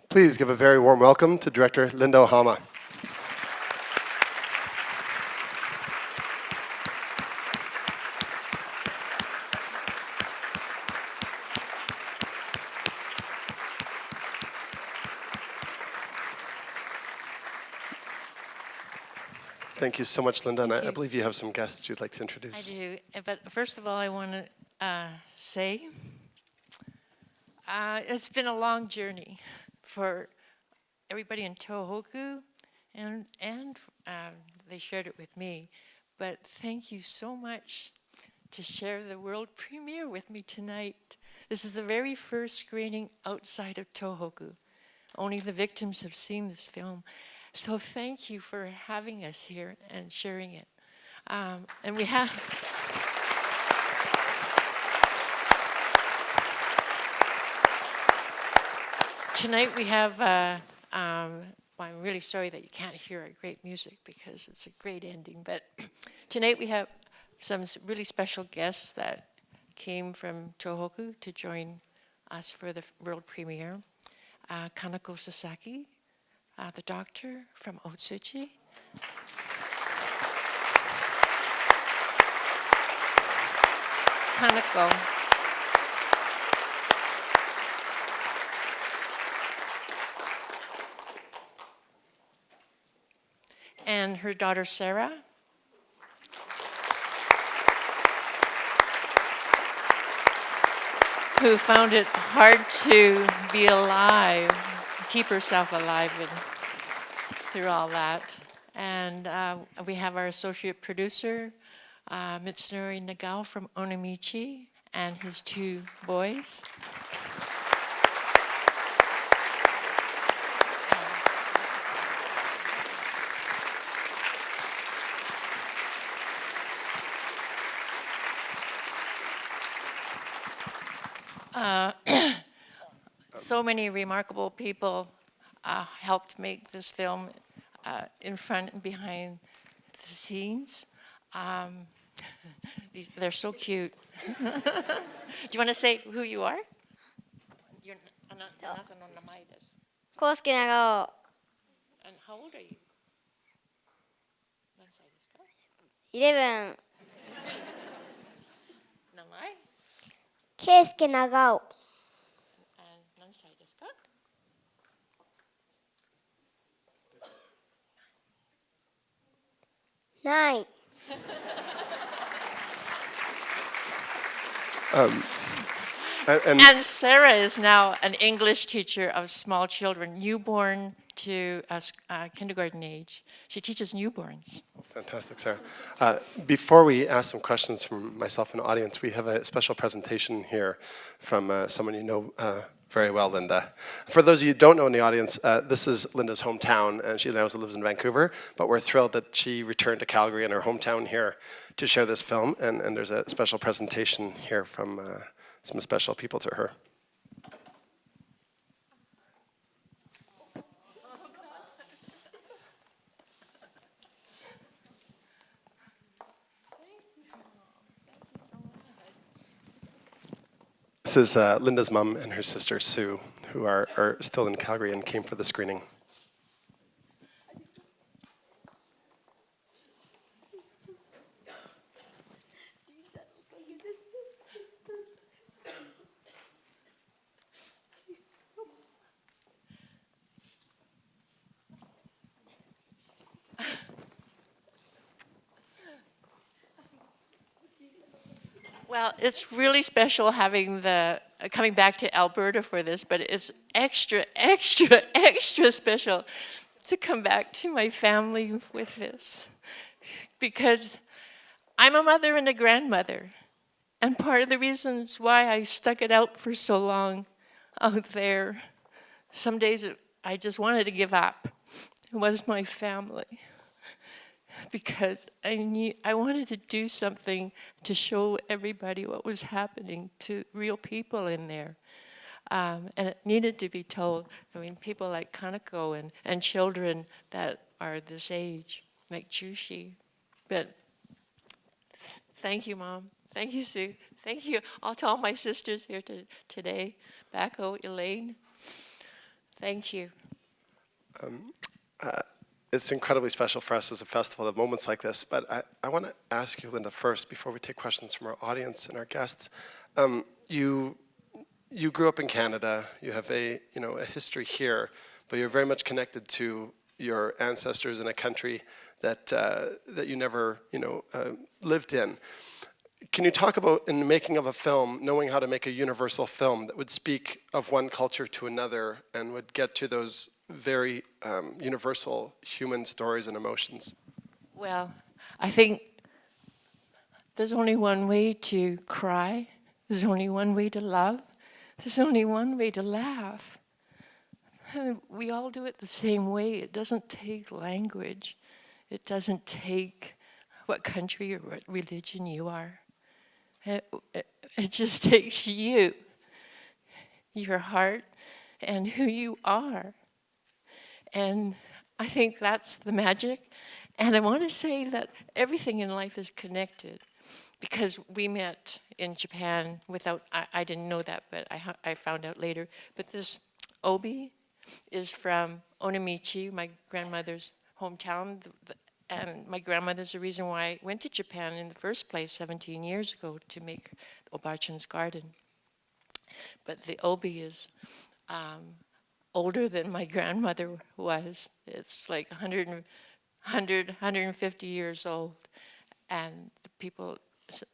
Please give a very warm welcome to Director Linda Ohama. Thank you so much, Linda, and I believe you have some guests you'd like to introduce. I do, but first of all, I want to say it's been a long journey for everybody in TOHOKU, and they shared it with me, but thank you so much to share the world premiere with me tonight. This is the very first screening outside of TOHOKU. Only the victims have seen this film. So thank you for having us here and sharing it. And we have... Tonight we have, well, I'm really sorry that you can't hear our great music because it's a great ending, but tonight we have some really special guests that came from TOHOKU to join us for the world premiere. Kanako Sasaki, the doctor from Otsuchi. Kanako. And her daughter Sera. Who found it hard to be alive, keep herself alive through all that. And we have our associate producer, Mitsunori Nagao from Onamichi, and his 2 boys. So many remarkable people helped make this film in front and behind the scenes. They're so cute. Do you want to say who you are? You're Kosuke Nagao. And how old are you? 11. 名前? Keisuke Nagao. And 何歳ですか? 9. And Sera is now an English teacher of small children, newborn to kindergarten age. She teaches newborns. Fantastic, Sarah. Before we ask some questions from myself and the audience, we have a special presentation here from someone you know very well, Linda. For those of you who don't know in the audience, this is Linda's hometown, and she now lives in Vancouver, but we're thrilled that she returned to Calgary in her hometown here to share this film, and there's a special presentation here from some special people to her. This is Linda's mom and her sister Sue, who are still in Calgary and came for the screening. Well, it's really special having coming back to Alberta for this, but it's extra special to come back to my family with this. Because I'm a mother and a grandmother. And part of the reasons why I stuck it out for so long out there, some days I just wanted to give up. It was my family. Because I wanted to do something to show everybody what was happening to real people in there. And it needed to be told. I mean, people like Kanako and children that are this age, like Jushi. But thank you, Mom. Thank you, Sue. Thank you. All to all my sisters here today. Bacco, Elaine. Thank you. It's incredibly special for us as a festival to have moments like this, but I want to ask you, Linda, first, before we take questions from our audience and our guests. You grew up in Canada, you have a history here, but you're very much connected to your ancestors in a country that you never lived in. Can you talk about, in the making of a film, knowing how to make a universal film that would speak of one culture to another and would get to those very universal human stories and emotions? Well, I think there's only one way to cry. There's only one way to love. There's only one way to laugh. We all do it the same way. It doesn't take language. It doesn't take what country or what religion you are. It just takes you, your heart, and who you are. And I think that's the magic. And I want to say that everything in life is connected, because we met in Japan without, I didn't know that, but I found out later. But this obi is from Onamichi, my grandmother's hometown. And my grandmother's the reason why I went to Japan in the first place 17 years ago, to make Obachan's garden. But the obi is older than my grandmother was. It's like 150 years old. And the people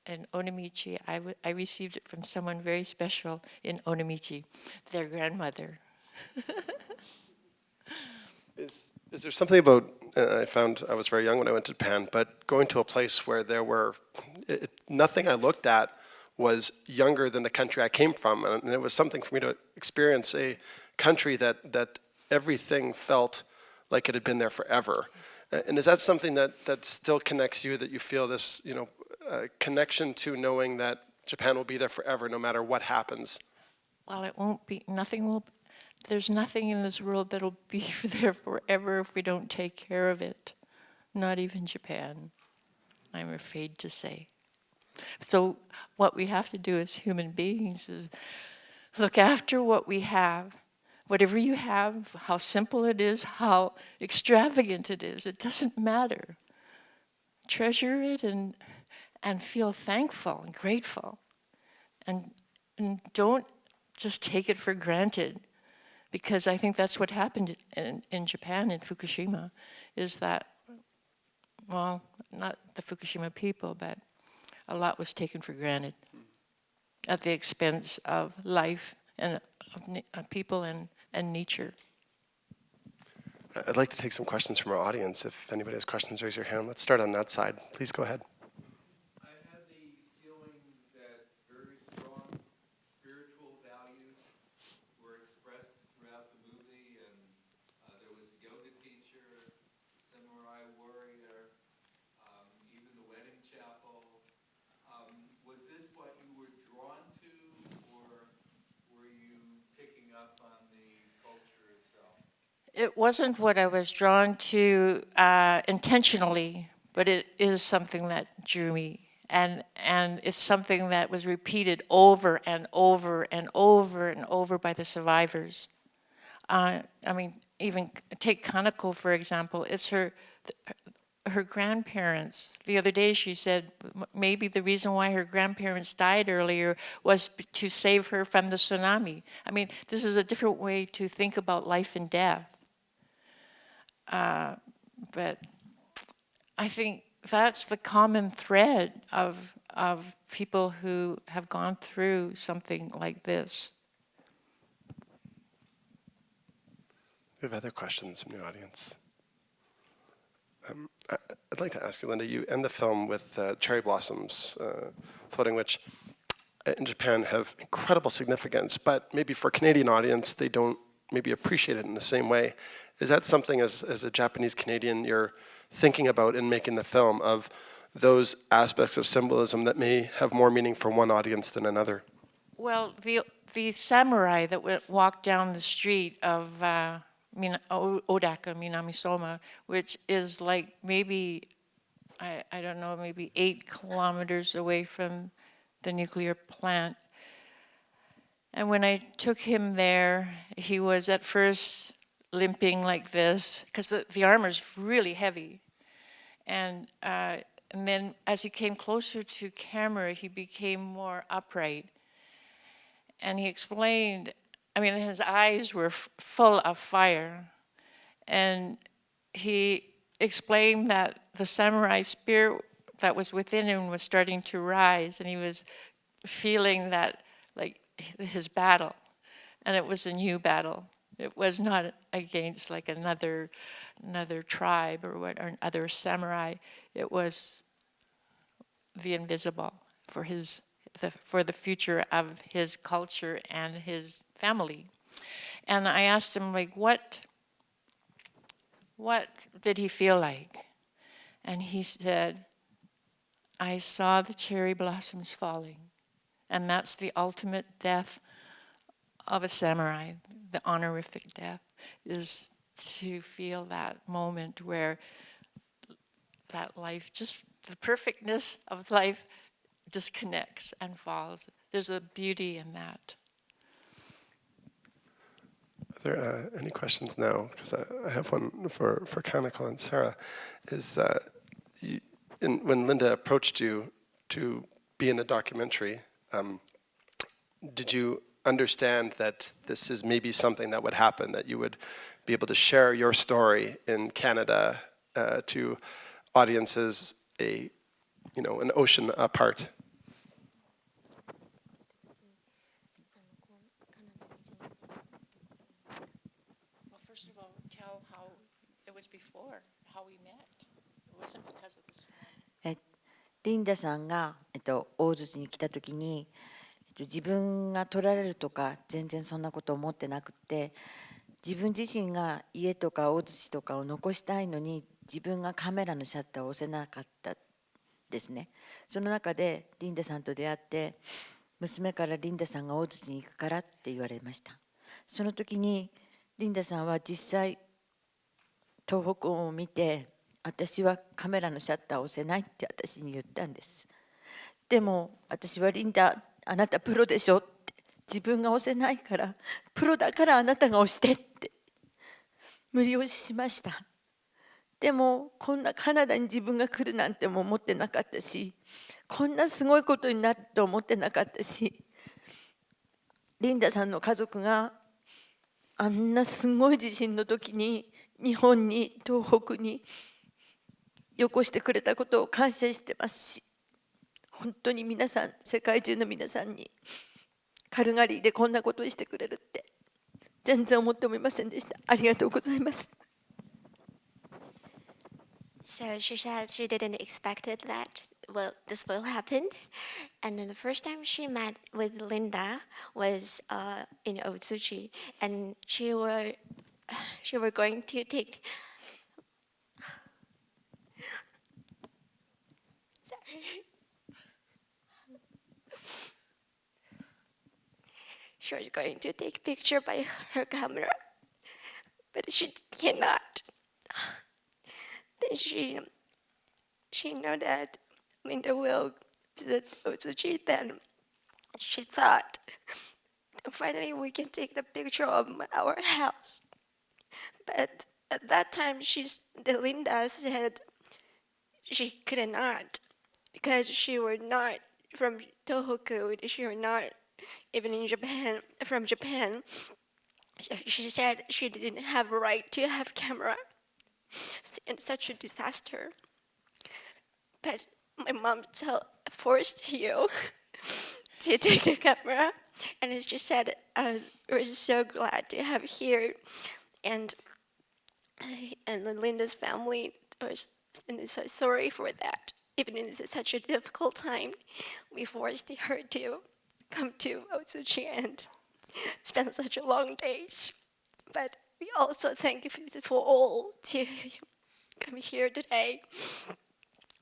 in Onamichi, I received it from someone very special in Onamichi, their grandmother. Is there something about, I found I was very young when I went to Japan, but going to a place where there were, nothing I looked at was younger than the country I came from. And it was something for me to experience a country that everything felt like it had been there forever. And is that something that still connects you, that you feel this connection to knowing that Japan will be there forever no matter what happens? Well, it won't be, there's nothing in this world that'll be there forever if we don't take care of it. Not even Japan, I'm afraid to say. So what we have to do as human beings is look after what we have. Whatever you have, how simple it is, how extravagant it is, it doesn't matter. Treasure it and feel thankful and grateful. And don't just take it for granted. Because I think that's what happened in Japan, in Fukushima, is that, well, not the Fukushima people, but a lot was taken for granted at the expense of life and of people and nature. I'd like to take some questions from our audience. If anybody has questions, raise your hand. Let's start on that side. Please go ahead. I had the feeling that very strong spiritual values were expressed throughout the movie, and there was a yoga teacher, samurai warrior, even the wedding chapel. Was this what you were drawn to, or were you picking up on the culture itself? It wasn't what I was drawn to intentionally, but it is something that drew me. And it's something that was repeated over and over and over and over by the survivors. I mean, even take Kanako, for example. It's her grandparents. The other day she said maybe the reason why her grandparents died earlier was to save her from the tsunami. I mean, this is a different way to think about life and death. But I think that's the common thread of people who have gone through something like this. We have other questions from the audience. I'd like to ask you, Linda, you end the film with cherry blossoms floating, which in Japan have incredible significance, but maybe for a Canadian audience, they don't maybe appreciate it in the same way. Is that something as a Japanese Canadian you're thinking about in making the film, of those aspects of symbolism that may have more meaning for one audience than another? Well, the samurai that walked down the street of Odaka, Minamisoma, which is like maybe, I don't know, maybe 8 kilometers away from the nuclear plant. And when I took him there, he was at first limping like this, because the armor's really heavy. And then as he came closer to camera, he became more upright. And he explained, I mean, his eyes were full of fire. And he explained that the samurai spirit that was within him was starting to rise, and he was feeling that, like, his battle. And it was a new battle. It was not against like another tribe or other samurai. It was the invisible for for the future of his culture and his family. And I asked him, like, what did he feel like? And he said, I saw the cherry blossoms falling. And that's the ultimate death of a samurai. The honorific death is to feel that moment where that life, just the perfectness of life, disconnects and falls. There's a beauty in that. Are there any questions now? Because I have one for Kanako and Sera. Is when Linda approached you to be in a documentary, did you understand that this is maybe something that would happen, that you would be able to share your story in Canada to audiences an ocean apart? Well, first of all, tell how it was before, how we met. It wasn't because of this. リンダさんが、大槌に来た時に、自分が撮られるとか全然そんなこと思ってなくて、自分自身が家とか大槌とかを残したいのに自分がカメラのシャッターを押せなかったですね。その中でリンダさんと出会って、娘からリンダさんが大槌に行くからって言われました。その時にリンダさんは実際東北を見て、私はカメラのシャッターを押せないって私に言ったんです。でも私はリンダ、あなたプロでしょって、自分が押せないからプロだからあなたが押してって無理押ししました。でもこんなカナダに自分が来るなんても思ってなかったし、こんなすごいことになると思ってなかったし、リンダさんの家族があんなすごい地震の時に日本に東北によこしてくれたことを感謝してますし、本当に皆さん、世界中の皆さんにカルガリーでこんなことをしてくれるって全然思ってもいませんでした。ありがとうございます。So she said she didn't expect it that this will happen, and then the first time she met with Linda was in Otsuchi, and she were going to take. She was going to take a picture by her camera, but she cannot. Then she know that Linda will visit Otsuchi. Then she thought, finally we can take the picture of our house. But at that time, Linda said she could not, because she were not from Tohoku. She were not even in Japan, from Japan. So she said she didn't have a right to have camera in such a disaster. But my mom forced you to take the camera, and she said, we're so glad to have here. And Linda's family was so sorry for that. Even in such a difficult time, we forced her to come to Otsuchi and spend such a long days. But we also thank you for all to come here today.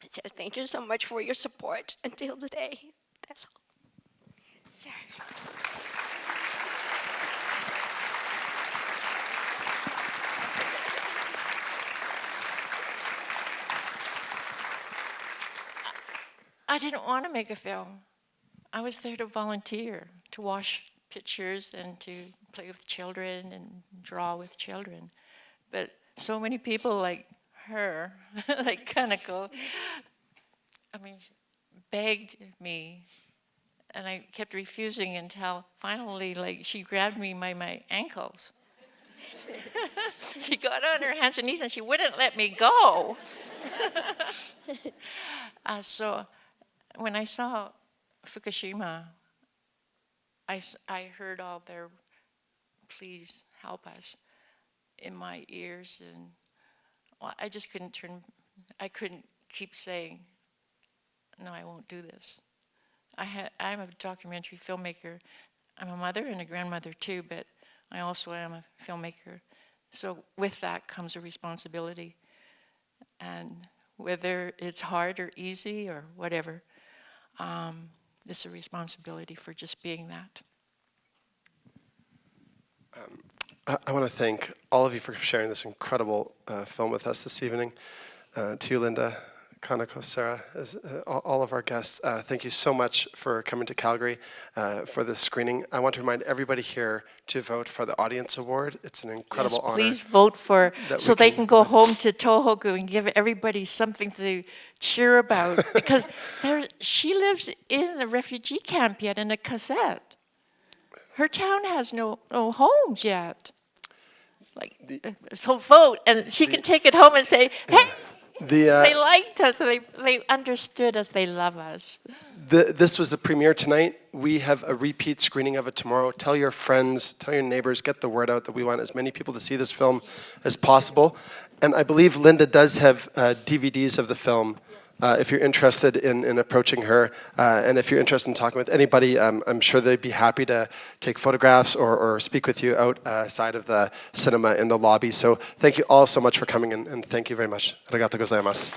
It says thank you so much for your support until today. That's all. Sorry. I didn't want to make a film. I was there to volunteer, to wash pictures and to play with children and draw with children. But so many people like her, like Kanako, I mean, begged me, and I kept refusing until finally, like, she grabbed me by my ankles. She got on her hands and knees and she wouldn't let me go. So when I saw Fukushima, I heard all their please help us in my ears, and well, I just I couldn't keep saying, no, I won't do this. I'm a documentary filmmaker. I'm a mother and a grandmother too, but I also am a filmmaker. So with that comes a responsibility. And whether it's hard or easy or whatever, it's a responsibility for just being that. I want to thank all of you for sharing this incredible film with us this evening. To you, Linda, Kanako, Sera, all of our guests, thank you so much for coming to Calgary for this screening. I want to remind everybody here to vote for the Audience Award. It's an incredible honor. Please vote for, that so we they can- can go home to Tohoku and give everybody something to cheer about. Because she lives in a refugee camp yet in a cassette. Her town has no homes yet. So vote, and she can take it home and say, hey, they liked us, they understood us, they love us. This was the premiere tonight. We have a repeat screening of it tomorrow. Tell your friends, tell your neighbors, get the word out that we want as many people to see this film as possible. And I believe Linda does have DVDs of the film. If you're interested in approaching her, and if you're interested in talking with anybody, I'm sure they'd be happy to take photographs or speak with you outside of the cinema in the lobby. So thank you all so much for coming, and thank you very much. Arigatou gozaimasu.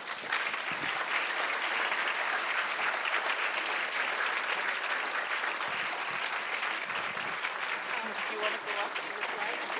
Do you want to go off to the side?